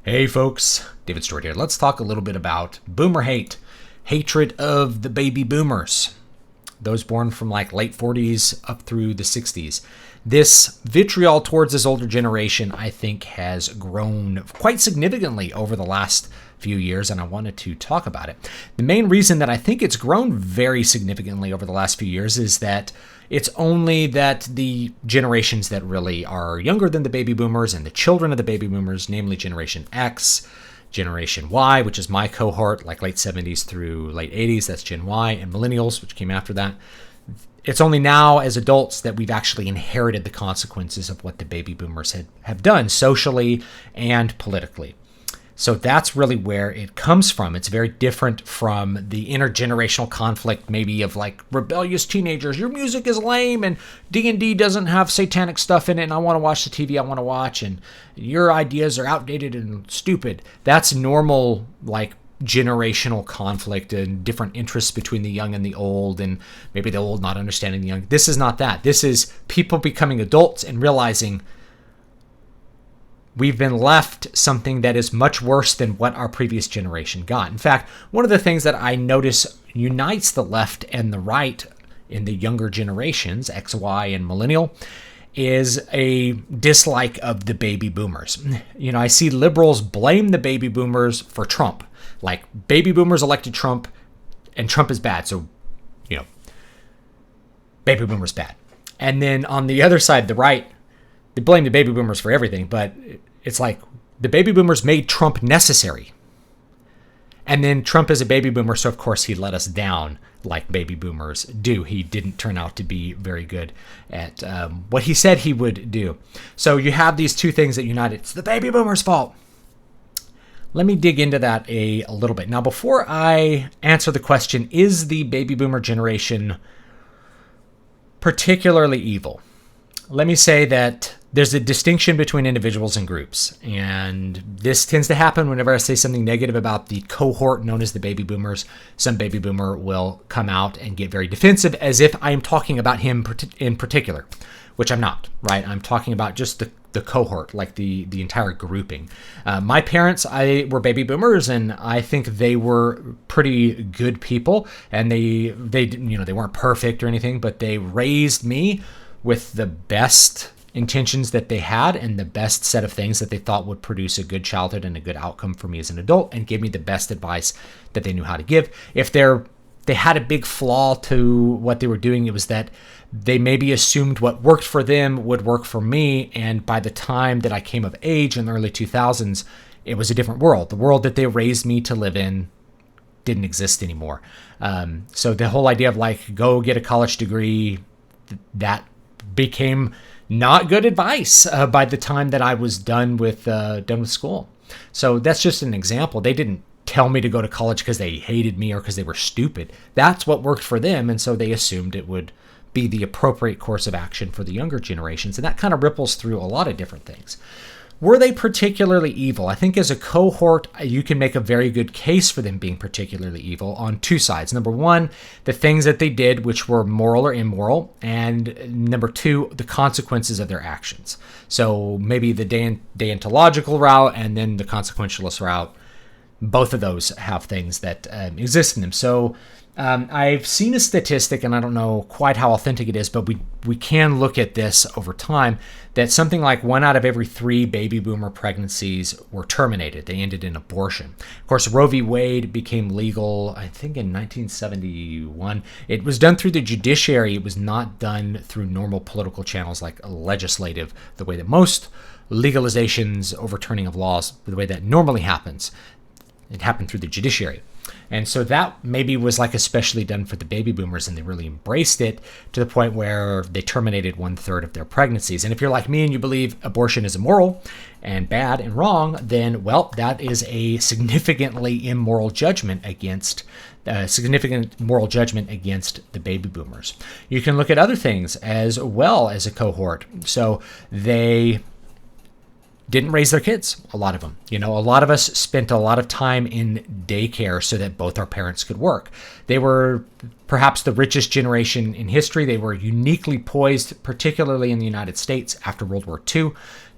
Hey folks, David Stewart here. Let's talk a little bit about boomer hate, hatred of the baby boomers, those born from like late 40s up through the 60s. This vitriol towards this older generation, I think, has grown quite significantly over the last few years, and I wanted to talk about it. The main reason that I think it's grown very significantly over the last few years is that it's only that the generations that really are younger than the baby boomers and the children of the baby boomers, namely Generation X, Generation Y, which is my cohort, like late 70s through late 80s, that's Gen Y, and millennials, which came after that. It's only now as adults that we've actually inherited the consequences of what the baby boomers have done socially and politically. So that's really where it comes from. It's very different from the intergenerational conflict, maybe of like rebellious teenagers. Your music is lame and D&D doesn't have satanic stuff in it and I want to watch the TV I want to watch and your ideas are outdated and stupid. That's normal, like, generational conflict and different interests between the young and the old, and maybe the old not understanding the young. This is not that. This is people becoming adults and realizing we've been left something that is much worse than what our previous generation got. In fact, one of the things that I notice unites the left and the right in the younger generations, X, Y, and millennial, is a dislike of the baby boomers. You know, I see liberals blame the baby boomers for Trump. Like, baby boomers elected Trump, and Trump is bad, so, you know, baby boomers bad. And then on the other side, the right, they blame the baby boomers for everything, but it's like the baby boomers made Trump necessary. And then Trump is a baby boomer, so of course he let us down like baby boomers do. He didn't turn out to be very good at what he said he would do. So you have these two things that unite. It's the baby boomers' fault. Let me dig into that a little bit. Now, before I answer the question, is the baby boomer generation particularly evil? Let me say that there's a distinction between individuals and groups. And this tends to happen whenever I say something negative about the cohort known as the baby boomers. Some baby boomer will come out and get very defensive as if I am talking about him in particular, which I'm not, right? I'm talking about just the cohort, like the entire grouping. My parents, were baby boomers, and I think they were pretty good people. And they weren't perfect or anything, but they raised me with the best intentions that they had and the best set of things that they thought would produce a good childhood and a good outcome for me as an adult, and gave me the best advice that they knew how to give. If they had a big flaw to what they were doing, it was that they maybe assumed what worked for them would work for me, and by the time that I came of age in the early 2000s, it was a different world. The world that they raised me to live in didn't exist anymore. So the whole idea of like, go get a college degree, that became not good advice by the time that I was done with school. So that's just an example. They didn't tell me to go to college because they hated me or because they were stupid. That's what worked for them, and so they assumed it would be the appropriate course of action for the younger generations, and that kind of ripples through a lot of different things. Were they particularly evil? I think as a cohort, you can make a very good case for them being particularly evil on two sides. Number one, the things that they did, which were moral or immoral, and number two, the consequences of their actions. So maybe the deontological route and then the consequentialist route. Both of those have things that exist in them. So I've seen a statistic, and I don't know quite how authentic it is, but we can look at this over time, that something like 1 out of every 3 baby boomer pregnancies were terminated. They ended in abortion. Of course, Roe v. Wade became legal, I think, in 1971. It was done through the judiciary. It was not done through normal political channels like legislative, the way that most legalizations, overturning of laws, the way that normally happens. It happened through the judiciary. And so that maybe was like especially done for the baby boomers, and they really embraced it to the point where they terminated 1/3 of their pregnancies. And if you're like me and you believe abortion is immoral and bad and wrong, then, well, that is a significantly immoral judgment against significant moral judgment against the baby boomers. You can look at other things as well as a cohort. So they didn't raise their kids, a lot of them. You know, a lot of us spent a lot of time in daycare so that both our parents could work. They were perhaps the richest generation in history. They were uniquely poised, particularly in the United States after World War II,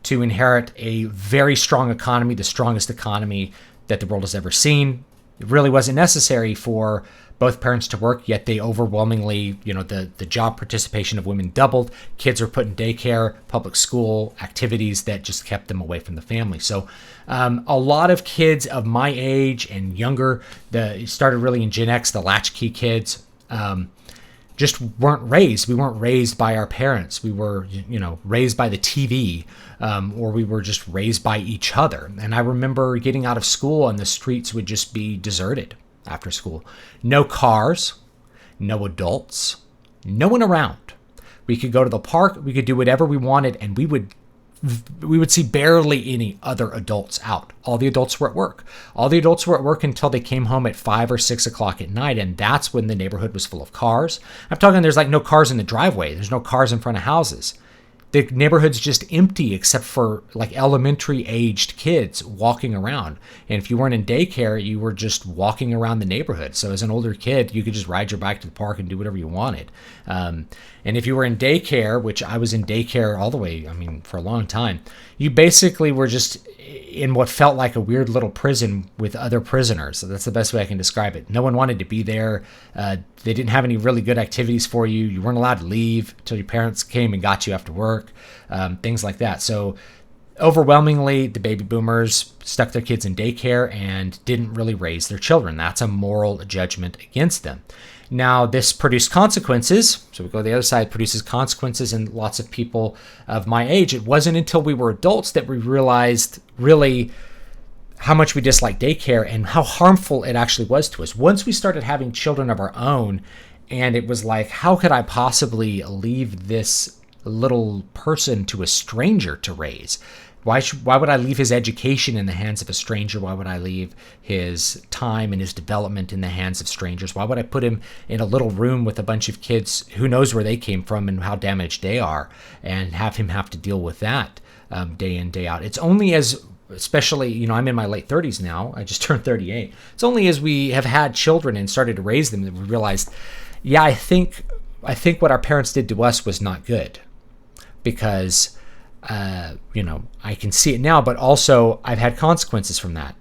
to inherit a very strong economy, the strongest economy that the world has ever seen. It really wasn't necessary for both parents to work, yet they overwhelmingly, the job participation of women doubled. Kids were put in daycare, public school activities that just kept them away from the family. So a lot of kids of my age and younger, started really in Gen X, the latchkey kids, just weren't raised. We weren't raised by our parents. We were, raised by the TV, or we were just raised by each other. And I remember getting out of school and the streets would just be deserted after school. No cars, no adults, no one around. We could go to the park, we could do whatever we wanted, and we would see barely any other adults out. All the adults were at work. All the adults were at work until they came home at 5 or 6 o'clock at night, and that's when the neighborhood was full of cars. I'm talking there's like no cars in the driveway. There's no cars in front of houses. The neighborhood's just empty except for like elementary aged kids walking around. And if you weren't in daycare, you were just walking around the neighborhood. So as an older kid, you could just ride your bike to the park and do whatever you wanted. And if you were in daycare, which I was in daycare all the way, for a long time, you basically were just in what felt like a weird little prison with other prisoners. So that's the best way I can describe it. No one wanted to be there. They didn't have any really good activities for you. You weren't allowed to leave until your parents came and got you after work, things like that. So overwhelmingly, the baby boomers stuck their kids in daycare and didn't really raise their children. That's a moral judgment against them. Now, this produced consequences. So we go to the other side, produces consequences in lots of people of my age. It wasn't until we were adults that we realized really how much we disliked daycare and how harmful it actually was to us. Once we started having children of our own, and it was like, how could I possibly leave this little person to a stranger to raise? Why would I leave his education in the hands of a stranger? Why would I leave his time and his development in the hands of strangers? Why would I put him in a little room with a bunch of kids who knows where they came from and how damaged they are, and have him have to deal with that day in, day out? It's only especially, I'm in my late 30s now. I just turned 38. It's only as we have had children and started to raise them that we realized, I think what our parents did to us was not good, because I can see it now, but also I've had consequences from that.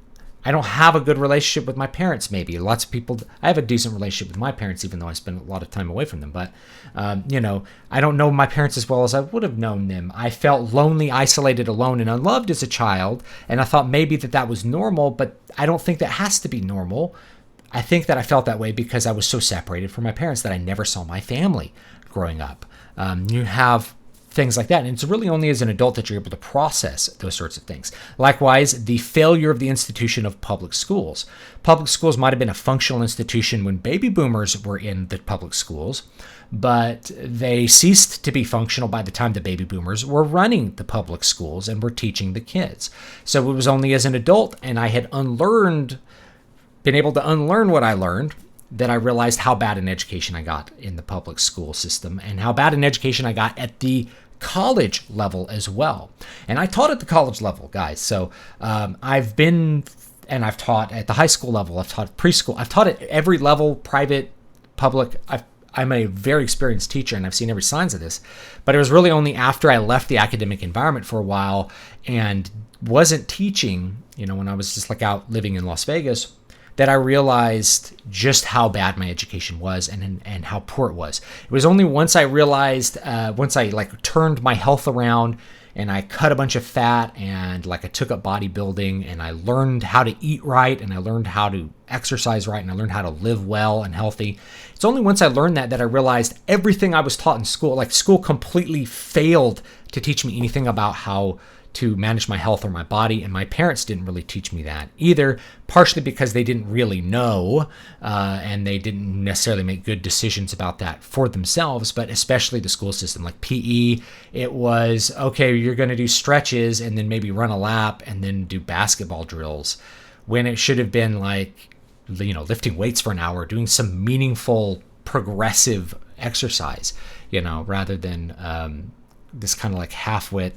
I don't have a good relationship with my parents, maybe. Lots of people, I have a decent relationship with my parents, even though I spend a lot of time away from them. But, I don't know my parents as well as I would have known them. I felt lonely, isolated, alone, and unloved as a child. And I thought maybe that was normal, but I don't think that has to be normal. I think that I felt that way because I was so separated from my parents that I never saw my family growing up. You have things like that. And it's really only as an adult that you're able to process those sorts of things. Likewise, the failure of the institution of public schools. Public schools might have been a functional institution when baby boomers were in the public schools, but they ceased to be functional by the time the baby boomers were running the public schools and were teaching the kids. So it was only as an adult, and I had been able to unlearn what I learned, that I realized how bad an education I got in the public school system and how bad an education I got at the college level as well. And I taught at the college level, guys. So I've taught at the high school level. I've taught preschool. I've taught at every level, private, public. I'm a very experienced teacher, and I've seen every signs of this. But it was really only after I left the academic environment for a while and wasn't teaching, when I was just like out living in Las Vegas, that I realized just how bad my education was and how poor it was. It was only once I realized, once I turned my health around and I cut a bunch of fat and I took up bodybuilding and I learned how to eat right and I learned how to exercise right and I learned how to live well and healthy. It's only once I learned that I realized everything I was taught in school, school completely failed to teach me anything about how to manage my health or my body, and my parents didn't really teach me that either, partially because they didn't really know, and they didn't necessarily make good decisions about that for themselves, but especially the school system. Like PE, it was, okay, you're going to do stretches and then maybe run a lap and then do basketball drills, when it should have been lifting weights for an hour, doing some meaningful, progressive exercise, rather than this kind of half-wit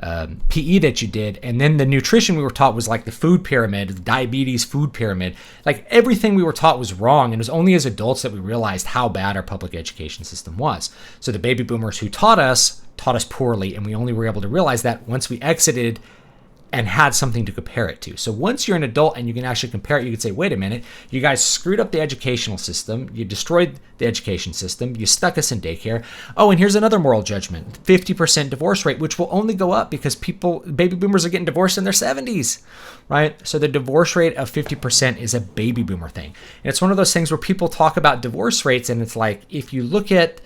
PE that you did, and then the nutrition we were taught was like the food pyramid, the diabetes food pyramid. Like everything we were taught was wrong, and it was only as adults that we realized how bad our public education system was. So the baby boomers who taught us poorly, and we only were able to realize that once we exited and had something to compare it to. So once you're an adult and you can actually compare it, you can say, wait a minute, you guys screwed up the educational system. You destroyed the education system. You stuck us in daycare. Oh, and here's another moral judgment, 50% divorce rate, which will only go up because baby boomers are getting divorced in their 70s, right? So the divorce rate of 50% is a baby boomer thing. And it's one of those things where people talk about divorce rates, and it's like, if you look at,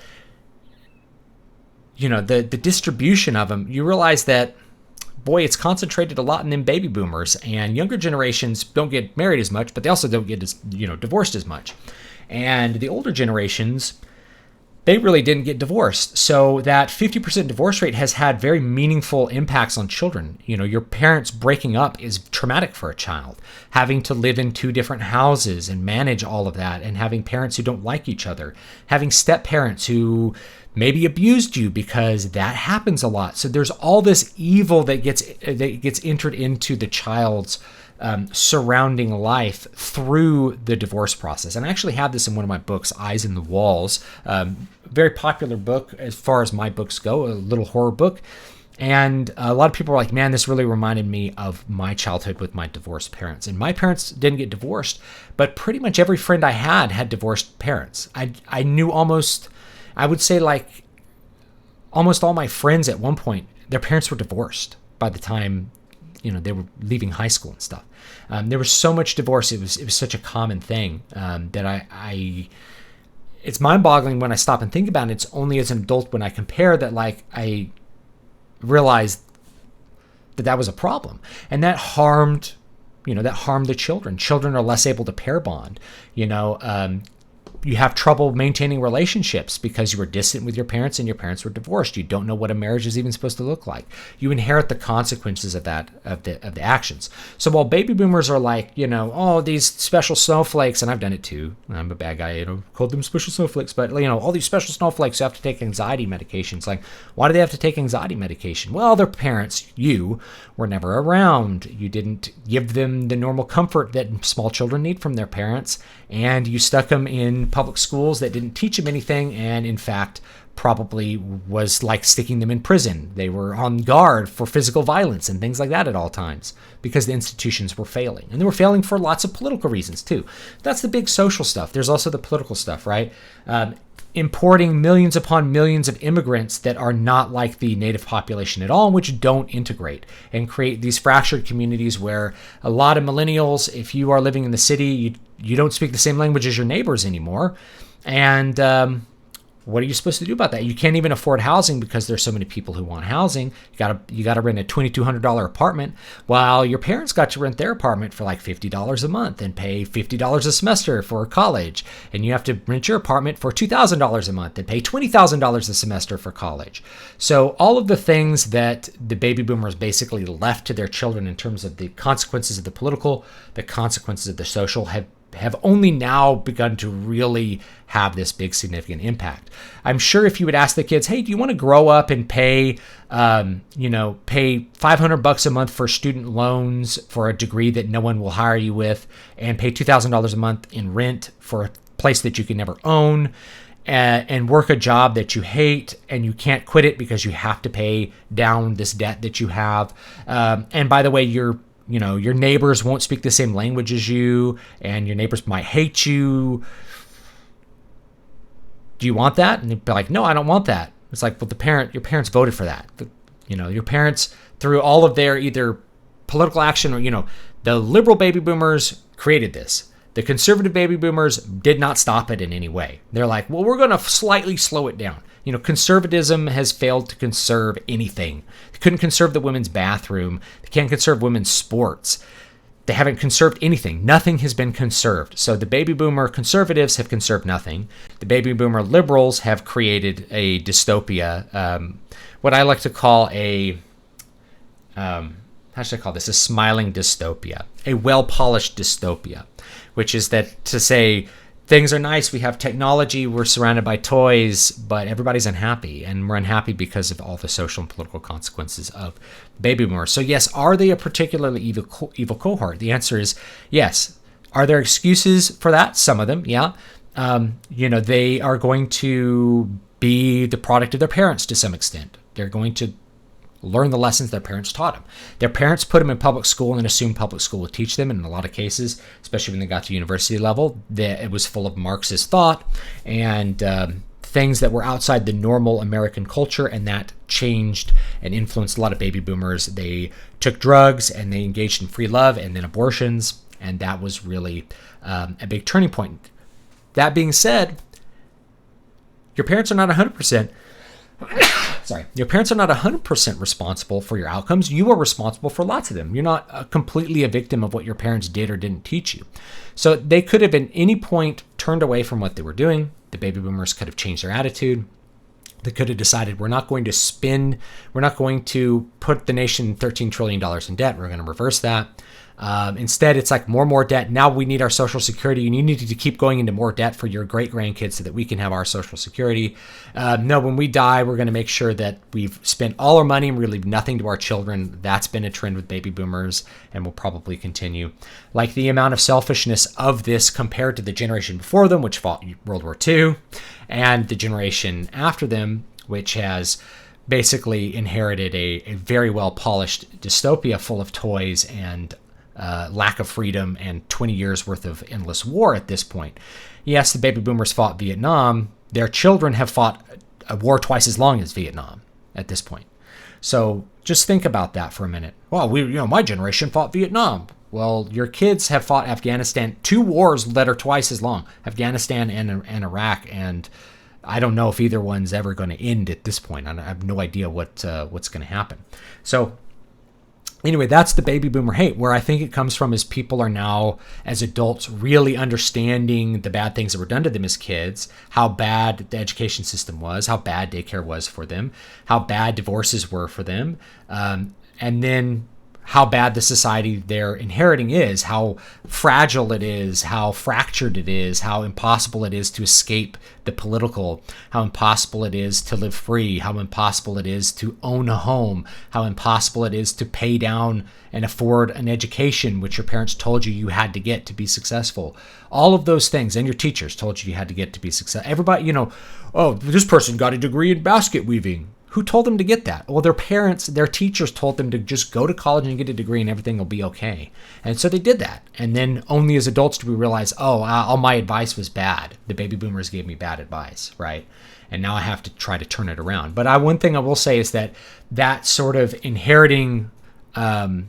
the distribution of them, you realize that, boy, it's concentrated a lot in them baby boomers, and younger generations don't get married as much, but they also don't get divorced as much. And the older generations, they really didn't get divorced. So that 50% divorce rate has had very meaningful impacts on children. Your parents breaking up is traumatic for a child. Having to live in 2 different houses and manage all of that, and having parents who don't like each other, having step parents who maybe abused you, because that happens a lot. So there's all this evil that gets entered into the child's surrounding life through the divorce process. And I actually have this in one of my books, Eyes in the Walls, very popular book as far as my books go, a little horror book. And a lot of people are like, man, this really reminded me of my childhood with my divorced parents. And my parents didn't get divorced, but pretty much every friend I had divorced parents. I knew I would say like almost all my friends at one point, their parents were divorced by the time, they were leaving high school and stuff. There was so much divorce. It was such a common thing that it's mind-boggling when I stop and think about it. It's only as an adult when I compare that, like, I realized that was a problem, and that harmed the children. Children are less able to pair bond. You have trouble maintaining relationships because you were distant with your parents and your parents were divorced. You don't know what a marriage is even supposed to look like. You inherit the consequences of the actions. So while baby boomers are like, these special snowflakes, and I've done it too. I'm a bad guy, called them special snowflakes, but all these special snowflakes who have to take anxiety medications. Like, why do they have to take anxiety medication? Well, their parents, were never around. You didn't give them the normal comfort that small children need from their parents, and you stuck them in public schools that didn't teach them anything, and in fact probably was like sticking them in prison. They were on guard for physical violence and things like that at all times because the institutions were failing, and they were failing for lots of political reasons too. That's the big social stuff. There's also the political stuff, right? Importing millions upon millions of immigrants that are not like the native population at all, which don't integrate, and create these fractured communities where a lot of millennials, if you are living in the city, you don't speak the same language as your neighbors anymore. And what are you supposed to do about that? You can't even afford housing because there's so many people who want housing. You gotta rent a $2,200 apartment, while your parents got to rent their apartment for like $50 a month and pay $50 a semester for college. And you have to rent your apartment for $2,000 a month and pay $20,000 a semester for college. So all of the things that the baby boomers basically left to their children in terms of the consequences of the political, the consequences of the social, have only now begun to really have this big significant impact. I'm sure if you would ask the kids, hey, do you want to grow up and pay $500 a month for student loans for a degree that no one will hire you with, and pay $2,000 a month in rent for a place that you can never own, and work a job that you hate and you can't quit it because you have to pay down this debt that you have. And by the way, your neighbors won't speak the same language as you, and your neighbors might hate you. Do you want that? And they'd be like, no, I don't want that. It's like, well, your parents voted for that. Your parents, through all of their either political action or, the liberal baby boomers created this. The conservative baby boomers did not stop it in any way. They're like, well, we're going to slightly slow it down. Conservatism has failed to conserve anything. They couldn't conserve the women's bathroom. They can't conserve women's sports. They haven't conserved anything. Nothing has been conserved. So the baby boomer conservatives have conserved nothing. The baby boomer liberals have created a dystopia, what I like to call a smiling dystopia, a well-polished dystopia, which is that to say things are nice. We have technology. We're surrounded by toys, but everybody's unhappy, and we're unhappy because of all the social and political consequences of baby boomers. So yes, are they a particularly evil cohort? The answer is yes. Are there excuses for that? Some of them, yeah. They are going to be the product of their parents to some extent. They're going to learn the lessons their parents taught them. Their parents put them in public school and assumed public school would teach them. And in a lot of cases, especially when they got to university level, it was full of Marxist thought and things that were outside the normal American culture, and that changed and influenced a lot of baby boomers. They took drugs and they engaged in free love and then abortions, and that was really a big turning point. That being said, your parents are not 100%. Your parents are not 100% responsible for your outcomes. You are responsible for lots of them. You're not completely a victim of what your parents did or didn't teach you. So they could have at any point turned away from what they were doing. The baby boomers could have changed their attitude. They could have decided, we're not going to put the nation $13 trillion in debt. We're going to reverse that. Instead, it's like more and more debt. Now we need our Social Security, and you need to keep going into more debt for your great grandkids so that we can have our Social Security. No, when we die, we're going to make sure that we've spent all our money and we leave nothing to our children. That's been a trend with baby boomers and will probably continue. Like the amount of selfishness of this compared to the generation before them, which fought World War II, and the generation after them, which has basically inherited a very well-polished dystopia full of toys and lack of freedom and 20 years worth of endless war at this point. Yes, the baby boomers fought Vietnam. Their children have fought a war twice as long as Vietnam at this point. So just think about that for a minute. Well, my generation fought Vietnam. Well, your kids have fought Afghanistan, 2 wars that are twice as long, Afghanistan and Iraq, and I don't know if either one's ever going to end at this point. I have no idea what's going to happen. So anyway, that's the baby boomer hate. Where I think it comes from is people are now, as adults, really understanding the bad things that were done to them as kids, how bad the education system was, how bad daycare was for them, how bad divorces were for them, and then how bad the society they're inheriting is, how fragile it is, how fractured it is, how impossible it is to escape the political, how impossible it is to live free, how impossible it is to own a home, how impossible it is to pay down and afford an education which your parents told you had to get to be successful. All of those things, and your teachers told you had to get to be successful. Everybody, oh, this person got a degree in basket weaving. Who told them to get that? Well, their parents, their teachers told them to just go to college and get a degree and everything will be okay. And so they did that. And then only as adults do we realize, all my advice was bad. The baby boomers gave me bad advice, right? And now I have to try to turn it around. But one thing I will say is that sort of inheriting a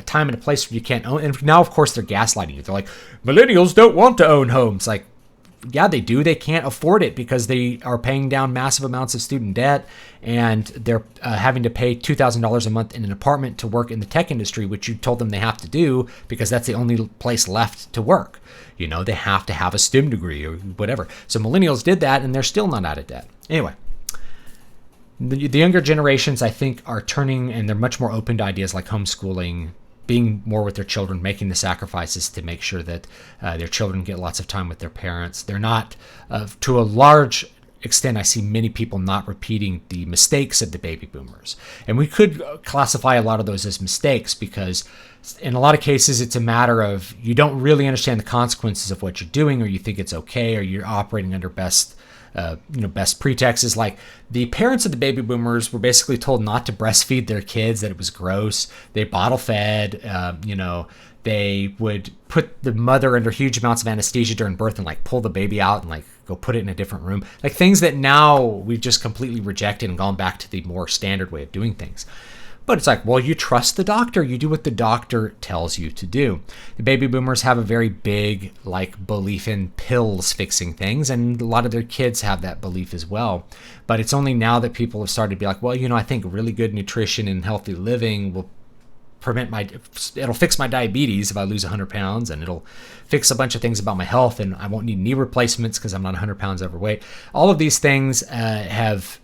time and a place where you can't own. And now, of course, they're gaslighting you. They're like, millennials don't want to own homes. Like, yeah, they do. They can't afford it because they are paying down massive amounts of student debt, and they're having to pay $2,000 a month in an apartment to work in the tech industry, which you told them they have to do because that's the only place left to work. They have to have a STEM degree or whatever. So millennials did that, and they're still not out of debt. Anyway, the younger generations, I think, are turning, and they're much more open to ideas like homeschooling, being more with their children, making the sacrifices to make sure that their children get lots of time with their parents. They're not, to a large extent, I see many people not repeating the mistakes of the baby boomers. And we could classify a lot of those as mistakes because in a lot of cases, it's a matter of you don't really understand the consequences of what you're doing, or you think it's okay, or you're operating under best pretexts. Like the parents of the baby boomers were basically told not to breastfeed their kids, that it was gross. They bottle fed, they would put the mother under huge amounts of anesthesia during birth and like pull the baby out and like go put it in a different room. Like things that now we've just completely rejected and gone back to the more standard way of doing things. But it's like, well, you trust the doctor. You do what the doctor tells you to do. The baby boomers have a very big belief in pills fixing things, and a lot of their kids have that belief as well. But it's only now that people have started to be like, well, I think really good nutrition and healthy living will it'll fix my diabetes if I lose 100 pounds, and it'll fix a bunch of things about my health, and I won't need knee replacements because I'm not 100 pounds overweight. All of these things have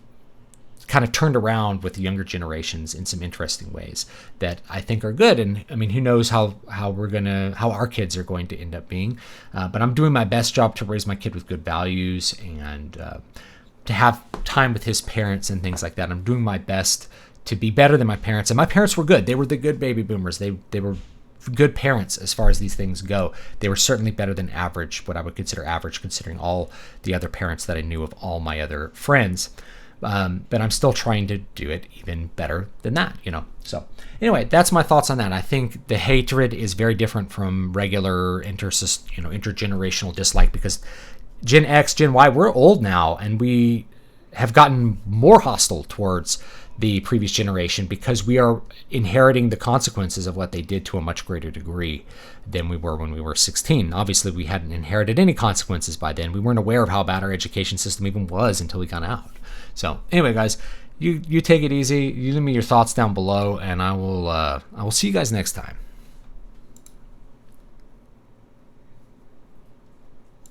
kind of turned around with the younger generations in some interesting ways that I think are good. And I mean, who knows how our kids are going to end up being. But I'm doing my best job to raise my kid with good values and to have time with his parents and things like that. I'm doing my best to be better than my parents. And my parents were good. They were the good baby boomers. They were good parents as far as these things go. They were certainly better than average, what I would consider average, considering all the other parents that I knew of all my other friends. But I'm still trying to do it even better than that, So anyway, that's my thoughts on that. I think the hatred is very different from regular intergenerational dislike, because Gen X, Gen Y, we're old now, and we have gotten more hostile towards the previous generation because we are inheriting the consequences of what they did to a much greater degree than we were when we were 16. Obviously, we hadn't inherited any consequences by then. We weren't aware of how bad our education system even was until we got out. So anyway, guys, you take it easy. You leave me your thoughts down below, and I will see you guys next time.